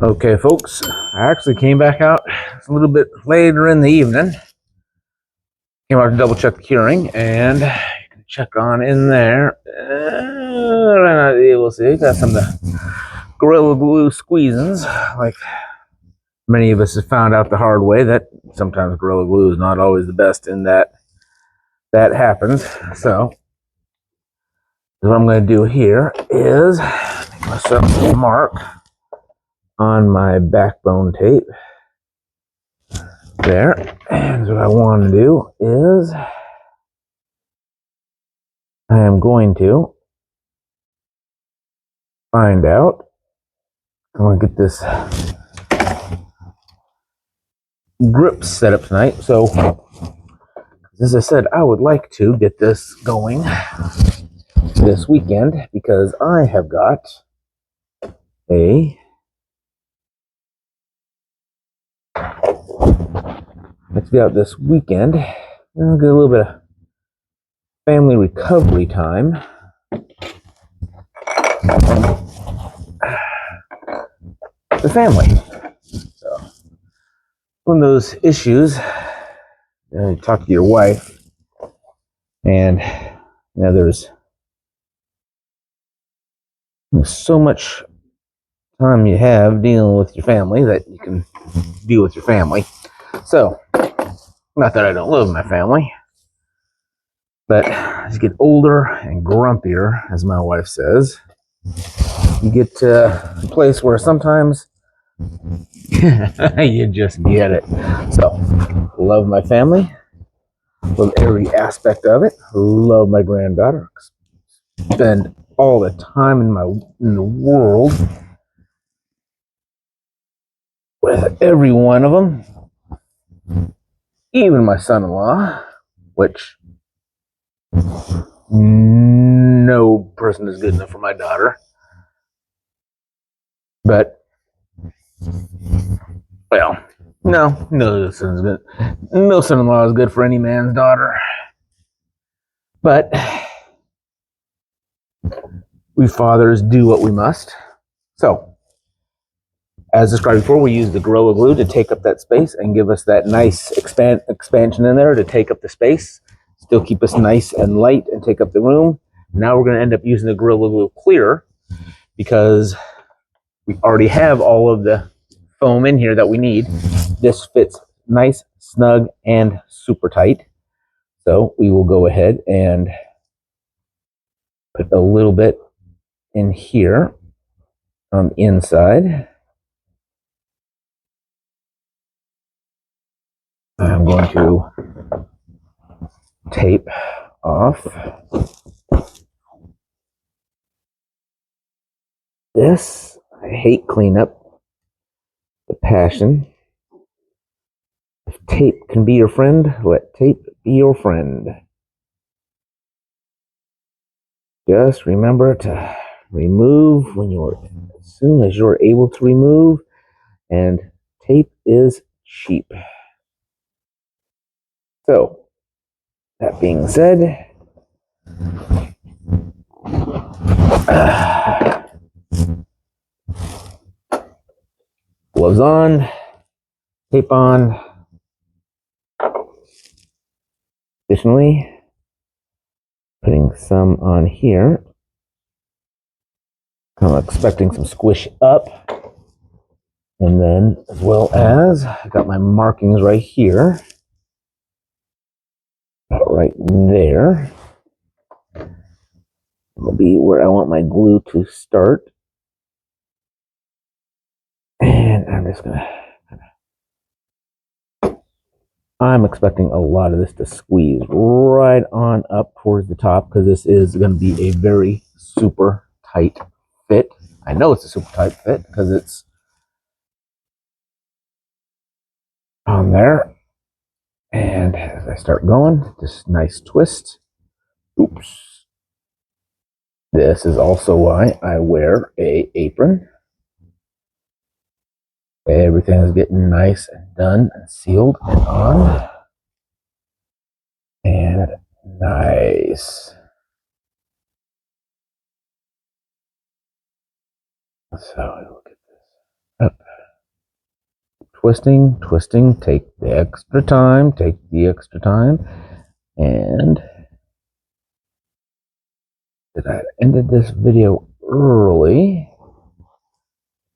Okay, folks, I actually came back out a little bit later in the evening. Came out to double check the curing, and you can check on in there. We'll see. Got some of the Gorilla Glue squeezins. Like many of us have found out the hard way that sometimes Gorilla Glue is not always the best in that happens. So what I'm going to do here is make myself a mark on my backbone tape. There. And what I want to do is I am going to find out. I'm going to get this grip set up tonight. So, as I said, I would like to get this going this weekend because I have got let's get out this weekend. I'll get a little bit of family recovery time. The family. So, one of those issues, you talk to your wife, and there's so much time you have dealing with your family that you can deal with your family. So, not that I don't love my family, but as you get older and grumpier, as my wife says, you get to a place where sometimes you just get it. So, love my family, love every aspect of it, love my granddaughter, spend all the time in the world with every one of them, even my son-in-law, which no person is good enough for my daughter. But, well, no son-in-law is good for any man's daughter. But we fathers do what we must. So, as described before, we use the Gorilla Glue to take up that space and give us that nice expansion in there to take up the space, still keep us nice and light and take up the room. Now we're going to end up using the Gorilla Glue Clear because we already have all of the foam in here that we need. This fits nice, snug, and super tight. So we will go ahead and put a little bit in here on the inside. I'm going to tape off this. I hate cleanup. The passion. If tape can be your friend, let tape be your friend. Just remember to remove as soon as you're able to remove, and tape is cheap. So, that being said, gloves on, tape on. Additionally, putting some on here. I'm expecting some squish up. And then, as well as, I got my markings right here. Right there. Will be where I want my glue to start. And I'm expecting a lot of this to squeeze right on up towards the top because this is going to be a very super tight fit. I know it's a super tight fit because it's on there. And as I start going, this nice twist. Oops. This is also why I wear an apron. Everything is getting nice and done and sealed and on. And nice. So look at this. twisting, twisting. Take the extra time, and I ended this video early,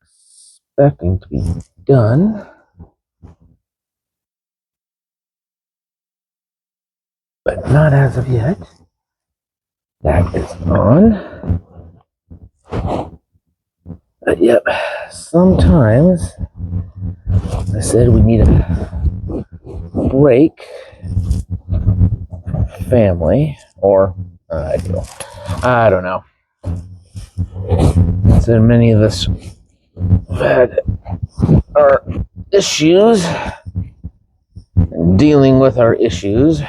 expecting to be done, but not as of yet. That is on. But yep, sometimes I said we need a break from family, or I don't know. So many of us had our issues, dealing with our issues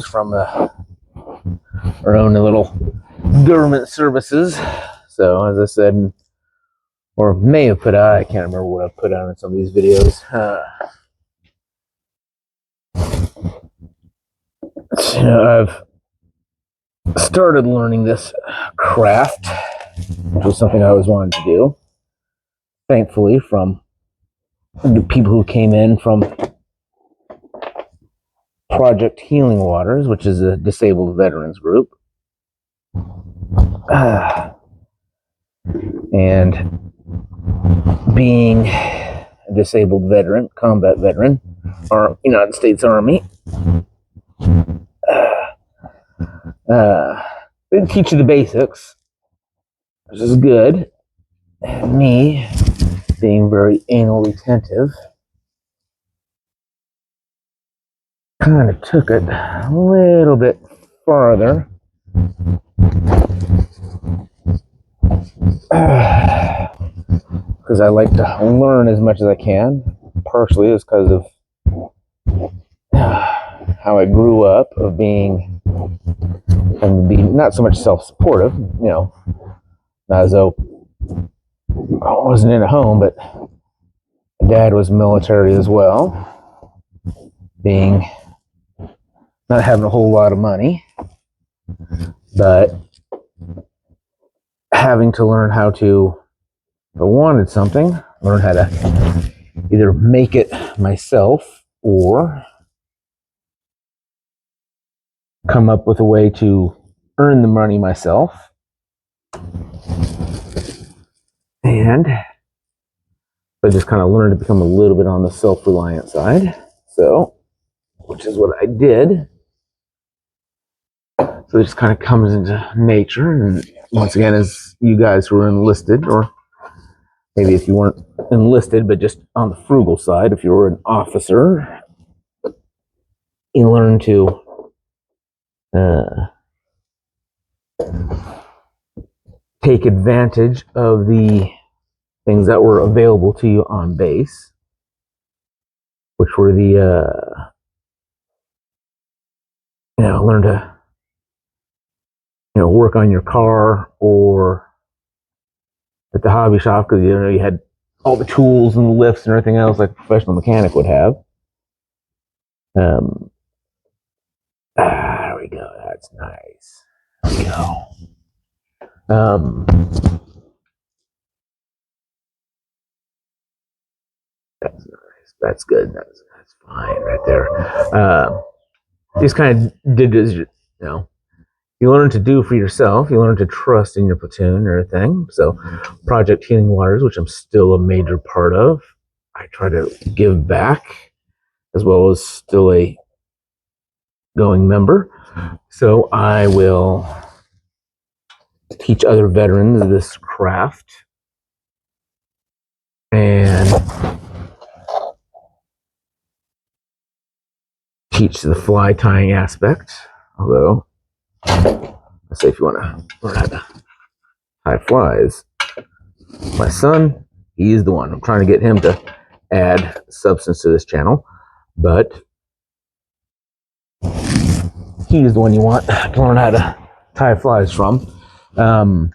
from our own little government services. So as I said, or may have put out, I can't remember what I put out in some of these videos. I've started learning this craft, which was something I always wanted to do. Thankfully, from the people who came in from Project Healing Waters, which is a disabled veterans group. And being a disabled veteran, combat veteran, or United States Army, they teach you the basics, which is good. And me, being very anal retentive, kind of took it a little bit farther. Because I like to learn as much as I can. Partially it's because of how I grew up, of being, and be not so much self-supportive, not as though I wasn't in a home, but Dad was military as well, being not having a whole lot of money, but having to learn how to, if I wanted something, learn how to either make it myself or come up with a way to earn the money myself. And I just kind of learned to become a little bit on the self-reliant side. So, which is what I did. So it just kind of comes into nature. And once again, as you guys who are enlisted, or maybe if you weren't enlisted, but just on the frugal side, if you were an officer, you learn to take advantage of the things that were available to you on base, which were the, learn to, work on your car or at the hobby shop, because, you had all the tools and the lifts and everything else like a professional mechanic would have. There we go. That's nice. There we go. That's nice. That's good. That's fine right there. Just kind of did as you learn to do for yourself. You learn to trust in your platoon and everything. So Project Healing Waters, which I'm still a major part of, I try to give back as well as still a going member. So I will teach other veterans this craft and teach the fly tying aspect. Although, let's say if you want to learn how to tie flies, my son, he's the one. I'm trying to get him to add substance to this channel, but he's the one you want to learn how to tie flies from. Learn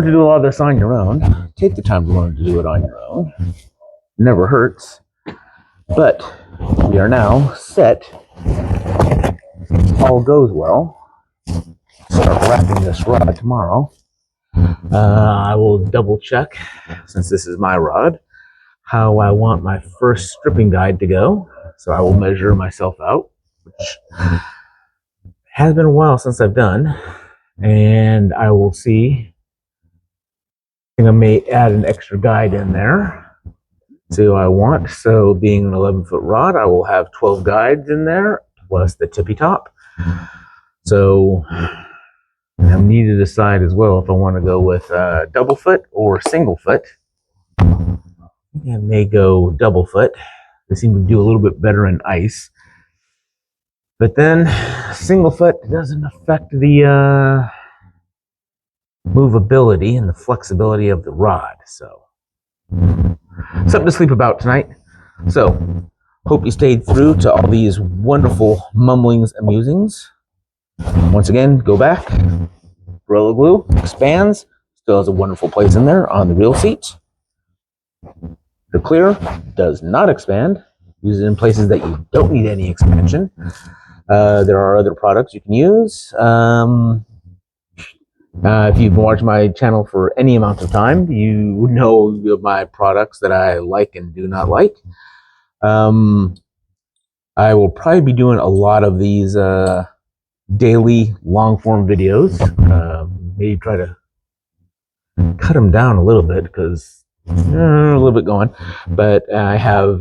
to do a lot of this on your own. Take the time to learn to do it on your own. Never hurts. But we are now set. All goes well. Start wrapping this rod tomorrow. I will double check, since this is my rod, how I want my first stripping guide to go. So I will measure myself out, which has been a while since I've done, and I will see. I think I may add an extra guide in there. See what I want. So being an 11-foot rod, I will have 12 guides in there, plus the tippy top. So I need to decide as well if I want to go with double foot or single foot. I may go double foot. They seem to do a little bit better in ice. But then single foot doesn't affect the movability and the flexibility of the rod. So something to sleep about tonight. So hope you stayed through to all these wonderful mumblings and musings. Once again, go back. Gorilla Glue expands. Still has a wonderful place in there on the reel seat. The clear does not expand. Use it in places that you don't need any expansion. There are other products you can use. If you've watched my channel for any amount of time, you know my products that I like and do not like. I will probably be doing a lot of these daily long-form videos. Maybe try to cut them down a little bit because a little bit going. But I have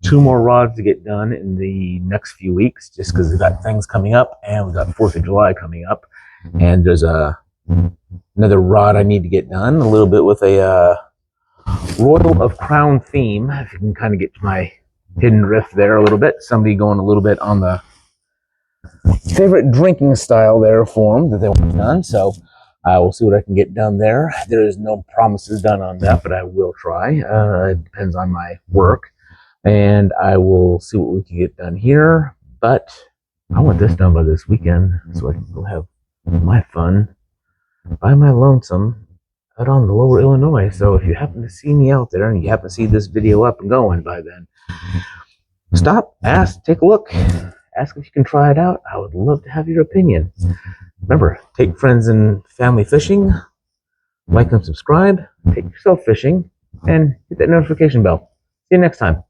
2 more rods to get done in the next few weeks, just because we've got things coming up, and we've got 4th of July coming up, and there's another rod I need to get done, a little bit with a Royal of Crown theme. If you can kind of get to my hidden riff there a little bit, somebody going a little bit on the favorite drinking style there for them that they want done. So I will see what I can get done there. There is no promises done on that, but I will try. It depends on my work, and I will see what we can get done here. But I want this done by this weekend so I can go have my fun by my lonesome out on the lower Illinois. So if you happen to see me out there and you happen to see this video up and going by then, stop, ask, take a look, ask if you can try it out. I would love to have your opinion. Remember, take friends and family fishing, like and subscribe, take yourself fishing, and hit that notification bell. See you next time.